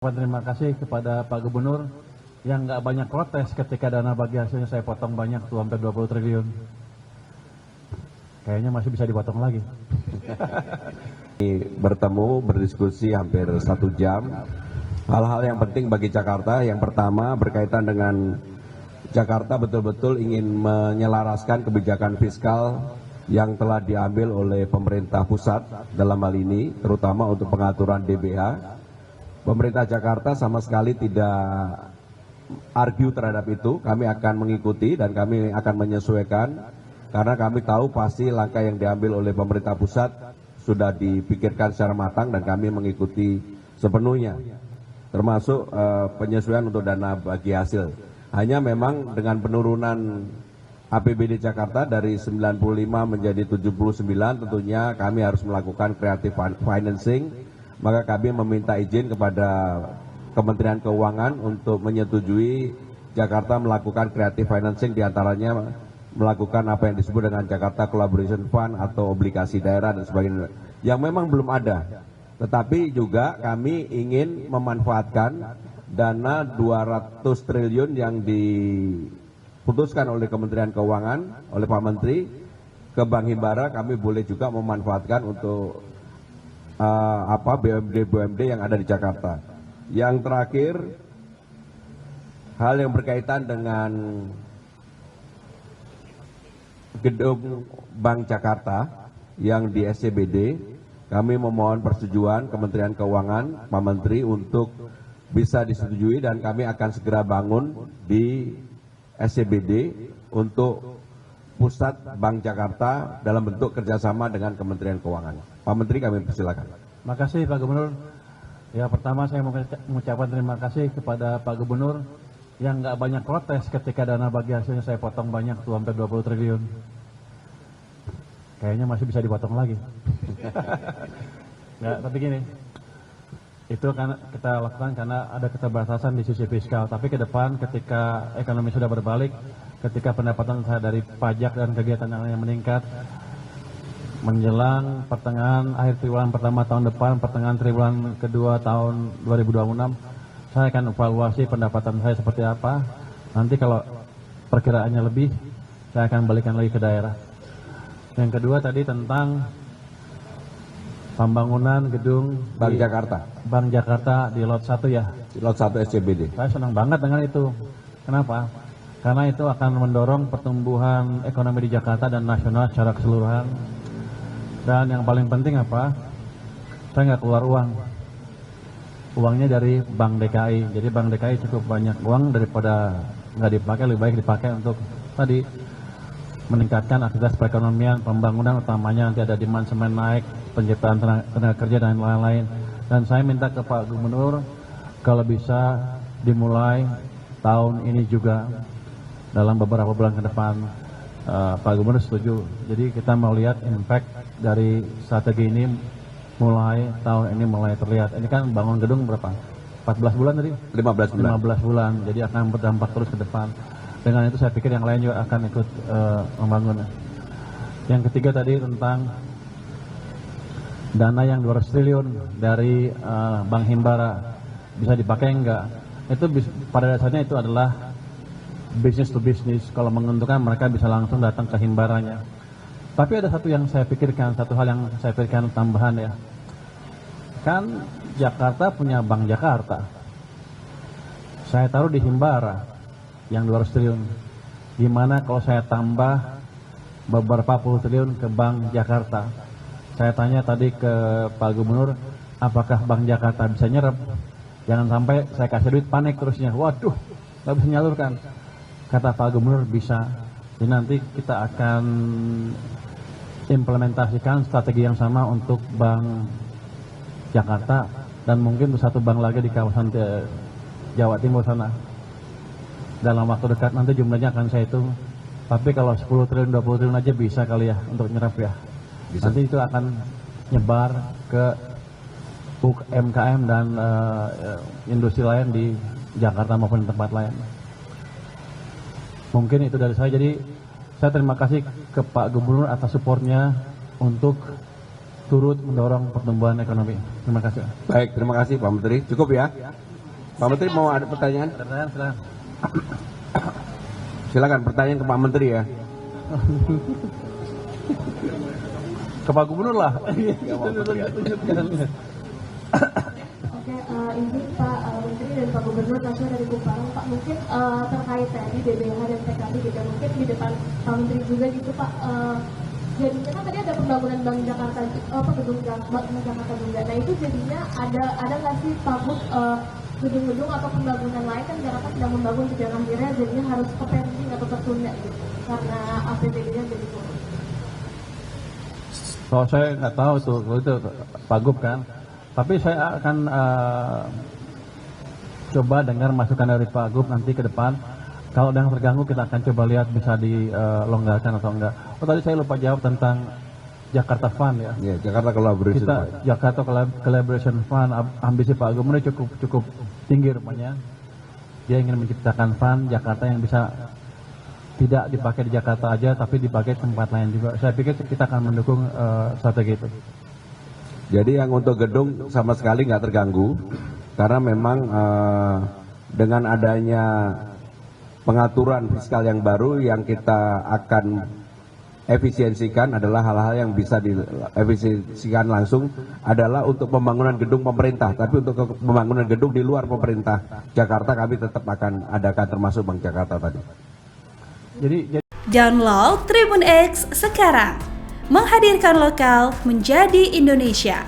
Terima kasih kepada Pak Gubernur yang nggak banyak protes ketika dana bagi hasilnya saya potong banyak tuh hampir 20 triliun. Kayaknya masih bisa dipotong lagi. Bertemu, berdiskusi hampir 1 jam. Hal-hal yang penting bagi Jakarta, yang pertama berkaitan dengan Jakarta betul-betul ingin menyelaraskan kebijakan fiskal yang telah diambil oleh pemerintah pusat dalam hal ini, terutama untuk pengaturan DBH. Pemerintah Jakarta sama sekali tidak argue terhadap itu. Kami akan mengikuti dan kami akan menyesuaikan karena kami tahu pasti langkah yang diambil oleh pemerintah pusat sudah dipikirkan secara matang dan kami mengikuti sepenuhnya, termasuk penyesuaian untuk dana bagi hasil. Hanya memang dengan penurunan APBD Jakarta dari 95 menjadi 79, tentunya kami harus melakukan creative financing. Maka kami meminta izin kepada Kementerian Keuangan untuk menyetujui Jakarta melakukan creative financing, diantaranya melakukan apa yang disebut dengan Jakarta Collaboration Fund atau obligasi daerah dan sebagainya, yang memang belum ada. Tetapi juga kami ingin memanfaatkan dana 200 triliun yang diputuskan oleh Kementerian Keuangan, oleh Pak Menteri, ke Bank Himbara. Kami boleh juga memanfaatkan untuk BUMD yang ada di Jakarta. Yang terakhir, hal yang berkaitan dengan gedung Bank Jakarta yang di SCBD, kami memohon persetujuan Kementerian Keuangan, Pak Menteri, untuk bisa disetujui dan kami akan segera bangun di SCBD untuk pusat Bank Jakarta dalam bentuk kerjasama dengan Kementerian Keuangan. Pak Menteri, kami persilakan. Terima kasih Pak Gubernur. Ya, pertama saya mengucapkan terima kasih kepada Pak Gubernur yang nggak banyak protes ketika dana bagi hasilnya saya potong banyak tuh hampir 20 triliun. Kayaknya masih bisa dipotong lagi. Nggak, tapi gini, itu kan kita lakukan karena ada keterbatasan di sisi fiskal. Tapi ke depan ketika ekonomi sudah berbalik, ketika pendapatan saya dari pajak dan kegiatan yang meningkat, menjelang pertengahan akhir triwulan pertama tahun depan, pertengahan triwulan kedua tahun 2026, saya akan evaluasi pendapatan saya seperti apa. Nanti kalau perkiraannya lebih, saya akan balikan lagi ke daerah. Yang kedua tadi tentang pembangunan gedung Bank Jakarta. Bank Jakarta di Lot 1 ya. Di Lot 1 SCBD. Saya senang banget dengan itu. Kenapa? Karena itu akan mendorong pertumbuhan ekonomi di Jakarta dan nasional secara keseluruhan. Dan yang paling penting apa? Saya nggak keluar uang. Uangnya dari Bank DKI. Jadi Bank DKI cukup banyak uang daripada nggak dipakai, lebih baik dipakai untuk tadi meningkatkan aktivitas perekonomian, pembangunan utamanya nanti ada demand semen naik, penciptaan tenaga kerja dan lain-lain. Dan saya minta ke Pak Gubernur kalau bisa dimulai tahun ini juga dalam beberapa bulan ke depan. Pak Gubernur setuju. Jadi kita mau lihat impact dari strategi ini mulai tahun ini mulai terlihat. Ini kan bangun gedung berapa? 14 bulan tadi? 15 bulan. 15 bulan. Jadi akan berdampak terus ke depan. Dengan itu saya pikir yang lain juga akan ikut membangun. Yang ketiga tadi tentang dana yang 200 triliun dari Bank Himbara bisa dipakai enggak? Itu pada dasarnya itu adalah business to business. Kalau menguntungkan mereka bisa langsung datang ke himbaranya. Tapi ada satu yang saya pikirkan, satu hal yang saya pikirkan tambahan ya. Kan Jakarta punya Bank Jakarta. Saya taruh di Himbara yang 200 triliun. Gimana kalau saya tambah beberapa puluh triliun ke Bank Jakarta? Saya tanya tadi ke Pak Gubernur, apakah Bank Jakarta bisa nyerap? Jangan sampai saya kasih duit panik terusnya. Waduh, nggak bisa nyalurkan. Kata Pak Gubernur bisa. Jadi nanti kita akan implementasikan strategi yang sama untuk Bank Jakarta dan mungkin satu bank lagi di kawasan Jawa Timur sana. Dalam waktu dekat nanti jumlahnya akan saya hitung. Tapi kalau 10 triliun, 20 triliun aja bisa kali ya untuk nyerap ya. Bisa. Nanti itu akan nyebar ke UMKM dan industri lain di Jakarta maupun di tempat lain. Mungkin itu dari saya. Jadi saya terima kasih ke Pak Gubernur atas supportnya untuk turut mendorong pertumbuhan ekonomi. Terima kasih. Baik, terima kasih Pak Menteri. Cukup ya. Pak Menteri mau ada pertanyaan? Silakan. Silakan pertanyaan ke Pak Menteri ya. Ke Pak Gubernur lah. Oke, ini Pak Menteri dan Pak Gubernur Tasya dari Kupang. Pak, mungkin terkait tadi DBH dan TKB juga mungkin di depan Pak Menteri juga gitu Pak. Jadinya kan tadi ada pembangunan Bank Jakarta, gedung Bank Jakarta juga. Nah itu jadinya ada nggak sih Pak Bud gedung-gedung atau pembangunan lain kan Jakarta sedang membangun di dalam akhirnya jadinya harus pending atau tertunda gitu karena APBD-nya jadi turun. Kalau saya nggak tahu itu Pak Gub kan, tapi saya akan coba dengar masukan dari Pak Gub nanti ke depan. Kalau ada yang terganggu kita akan coba lihat bisa dilonggarkan atau enggak. Oh tadi saya lupa jawab tentang Jakarta Fund ya. Ya, Jakarta Collaboration Kita Fund. Jakarta Collaboration Fund, ambisi Pak Gubernur cukup tinggi rupanya. Dia ingin menciptakan fund Jakarta yang bisa tidak dipakai di Jakarta aja, tapi dipakai tempat lain juga. Saya pikir kita akan mendukung strategi itu. Jadi yang untuk gedung sama sekali nggak terganggu, karena memang dengan adanya pengaturan fiskal yang baru yang kita akan efisiensikan adalah hal-hal yang bisa diefisiensikan langsung adalah untuk pembangunan gedung pemerintah. Tapi untuk pembangunan gedung di luar pemerintah Jakarta kami tetap akan adakan termasuk Bank Jakarta tadi. Jadi Download Tribun X sekarang, menghadirkan lokal menjadi Indonesia.